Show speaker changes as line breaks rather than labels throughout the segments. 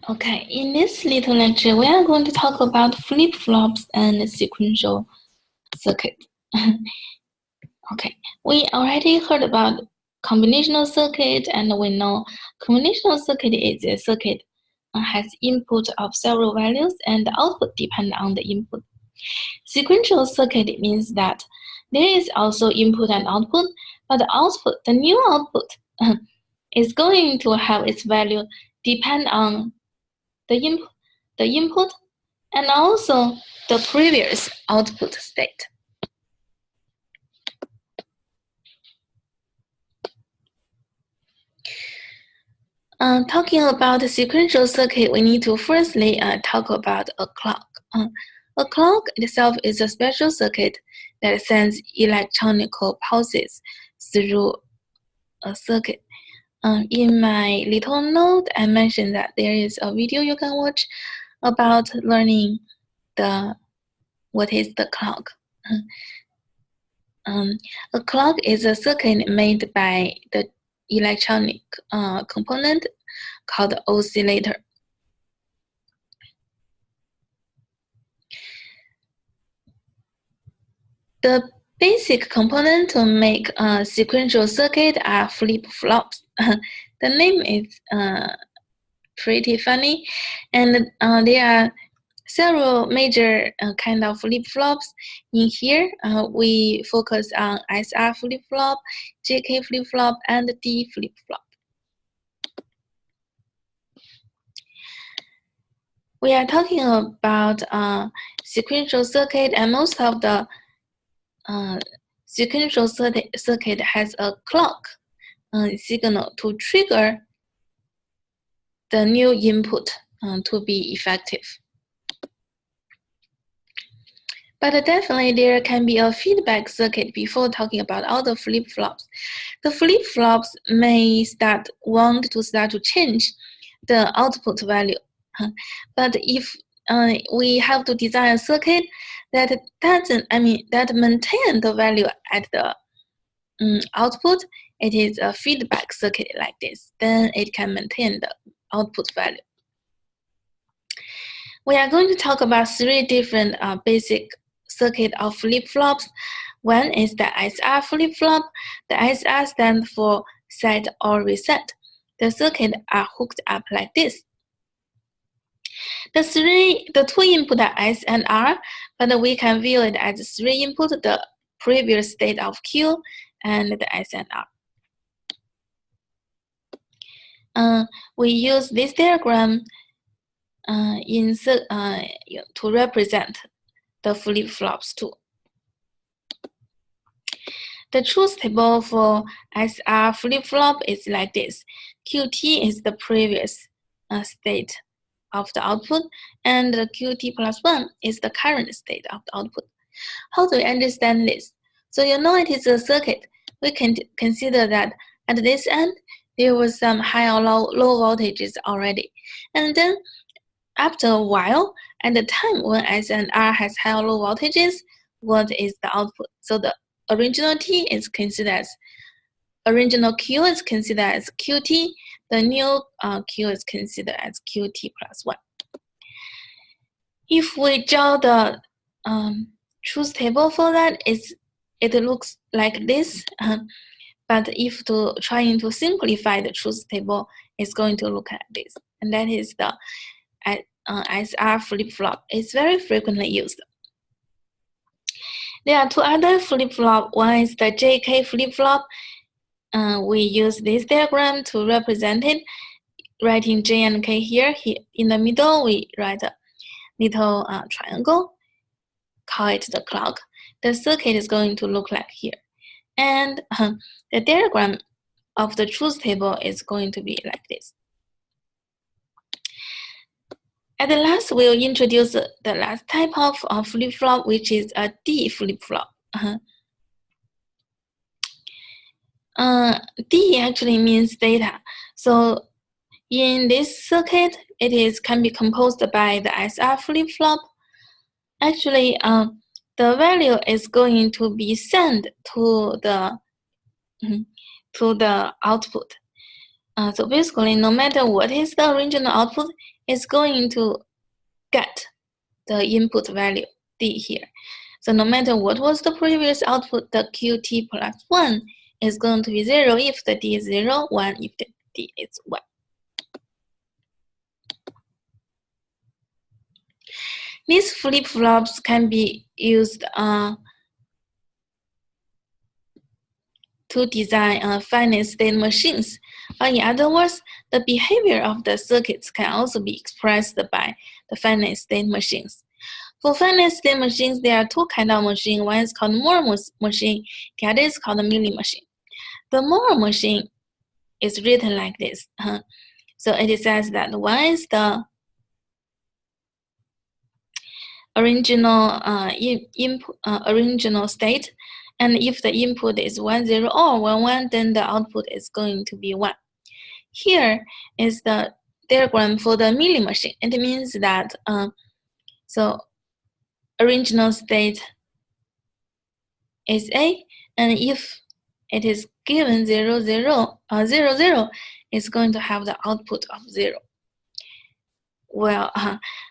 Okay, in this little lecture, we are going to talk about flip-flops and sequential circuit. Okay, we already heard about combinational circuit, and we know combinational circuit is a circuit has input of several values and the output depend on the input. Sequential circuit means that there is also input and output, but the new output is going to have its value depend on the input and also the previous output state. Talking about the sequential circuit, we need to firstly talk about a clock. A clock itself is a special circuit that sends electronical pulses through a circuit. In my little note, I mentioned that there is a video you can watch about learning what is the clock. A clock is a circuit made by the electronic component called oscillator. The basic component to make a sequential circuit are flip-flops. The name is pretty funny, and there are several major kind of flip-flops. In here, we focus on SR flip-flop, JK flip-flop, and D flip-flop. We are talking about sequential circuit, and most of the sequential circuit has a clock signal to trigger the new input to be effective. But definitely there can be a feedback circuit before talking about all the flip-flops. The flip-flops may want to start to change the output value. But if we have to design a circuit that maintain the value at the output, it is a feedback circuit like this. Then it can maintain the output value. We are going to talk about three different basic circuit of flip-flops. One is the SR flip-flop. The SR stands for set or reset. The circuits are hooked up like this. The two input are S and R, but we can view it as three input, the previous state of Q and the S and R. We use this diagram to represent the flip-flops too. The truth table for SR flip-flop is like this. QT is the previous state of the output, and the QT plus 1 is the current state of the output. How do we understand this? So you know it is a circuit. We can consider that at this end, there was some high or low voltages already. And then after a while, at the time when S and R has high or low voltages, what is the output? So the original T is considered as original Q is considered as QT. The new Q is considered as QT plus 1. If we draw the truth table for that, it looks like this. But if trying to simplify the truth table, it's going to look like this. And that is the SR flip-flop. It's very frequently used. There are two other flip-flop. One is the JK flip-flop. We use this diagram to represent it, writing J and K here. In the middle, we write a little triangle, call it the clock. The circuit is going to look like here. And the diagram of the truth table is going to be like this. At the last, we'll introduce the last type of flip-flop, which is a D flip-flop. D actually means data. So in this circuit, can be composed by the SR flip-flop. Actually, the value is going to be sent to the output. So basically, no matter what is the original output, it's going to get the input value D here. So no matter what was the previous output, the Qt plus 1 is going to be 0 if the D is 0, 1 if the D is 1. These flip-flops can be used to design finite state machines. In other words, the behavior of the circuits can also be expressed by the finite state machines. For finite state machines, there are two kinds of machine. One is called Moore machine, the other is called Milli machine. The Moore machine is written like this. So it says that one is the original original state, and if the input is 1, 0 or 1, 1, then the output is going to be 1. Here is the diagram for the Milli machine. It means that so original state is A, and if it is given 0, 0, 0, 0, it's going to have the output of 0. Well,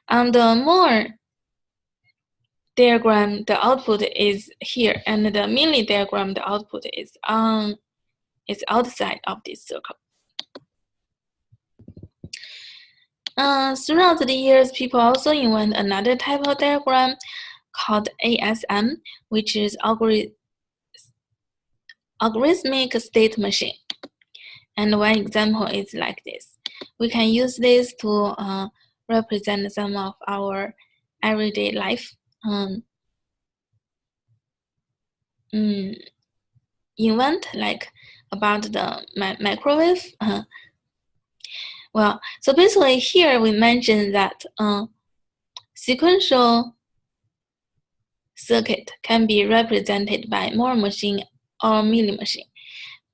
on the Moore diagram, the output is here, and the Milli diagram, the output is outside of this circle. Throughout the years, people also invent another type of diagram called ASM, which is algorithmic state machine. And one example is like this. We can use this to represent some of our everyday life. Event like about the microwave. Well, so basically here we mentioned that sequential circuit can be represented by Moore machine or Milli machine.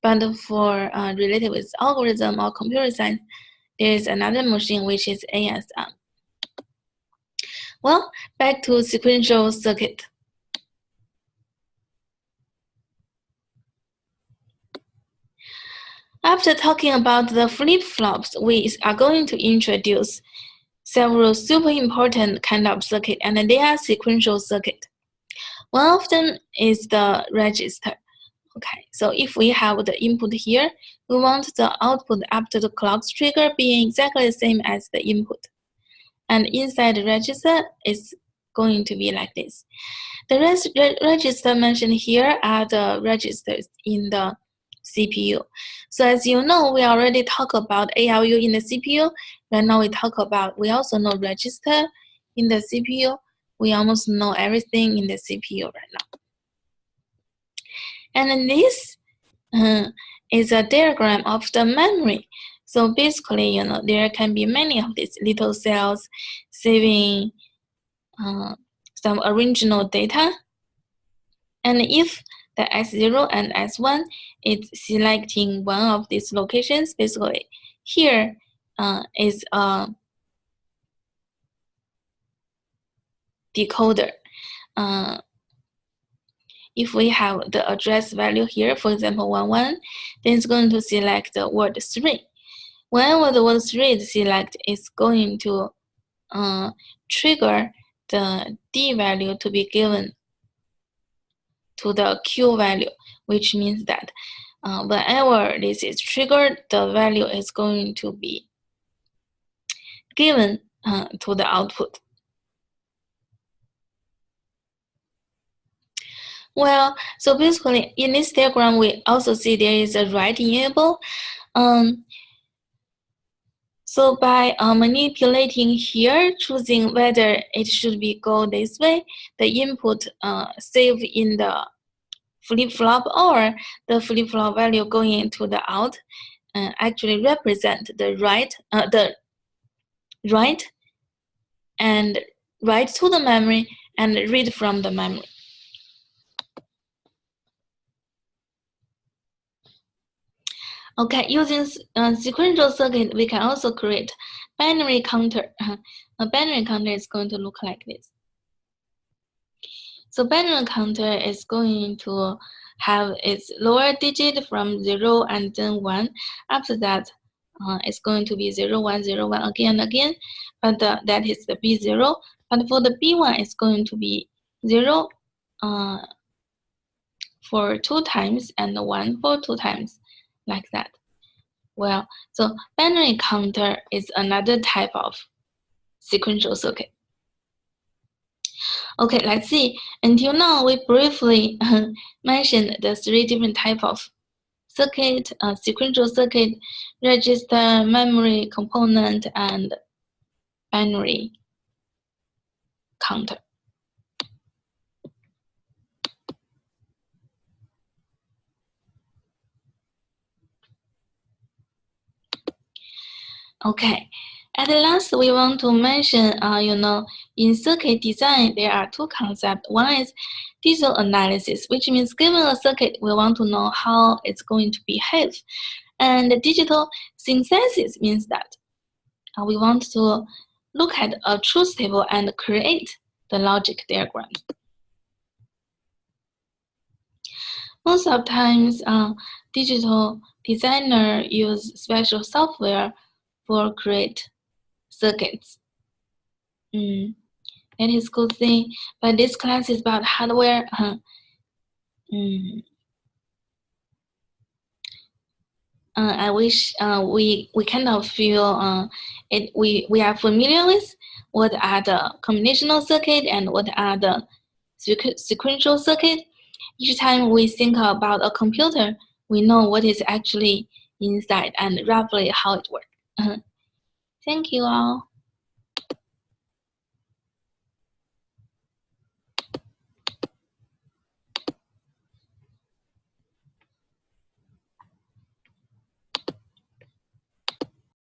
But for related with algorithm or computer science, there is another machine which is ASM. Well, back to sequential circuit. After talking about the flip-flops, we are going to introduce several super important kind of circuit, and they are sequential circuit. One of them is the register. Okay, so if we have the input here, we want the output after the clock's trigger being exactly the same as the input. And inside the register is going to be like this. The register mentioned here are the registers in the CPU. So as you know, we already talked about ALU in the CPU. Right now we also know register in the CPU. We almost know everything in the CPU right now. And then this is a diagram of the memory. So basically, there can be many of these little cells saving some original data. And if the S0 and S1 is selecting one of these locations, basically here is a decoder. If we have the address value here, for example, 11, then it's going to select the word 3. Whenever the word 3 is selected, it's going to trigger the D value to be given to the Q value, which means that whenever this is triggered, the value is going to be given to the output. Well, so basically in this diagram, we also see there is a write enable. So by manipulating here, choosing whether it should be go this way, the input save in the flip-flop or the flip-flop value going into the out actually represent the write and write to the memory and read from the memory. Okay, using sequential circuit, we can also create binary counter. A binary counter is going to look like this. So binary counter is going to have its lower digit from 0 and then 1. After that, it's going to be 0, 1, 0, 1 again and again, but that is the B0. But for the B1, it's going to be 0 for 2 times and 1 for 2 times, like that. Well, so binary counter is another type of sequential circuit. Okay, let's see. Until now, we briefly mentioned the 3 different types of circuit, sequential circuit, register, memory component, and binary counter. Okay, at last we want to mention, in circuit design, there are 2 concepts. One is digital analysis, which means given a circuit, we want to know how it's going to behave. And digital synthesis means that we want to look at a truth table and create the logic diagram. Most of the times, digital designer use special software for create circuits. That is good thing, but this class is about hardware. I wish we kind of feel we are familiar with what are the combinational circuit and what are the sequential circuit. Each time we think about a computer, we know what is actually inside and roughly how it works. Thank you all.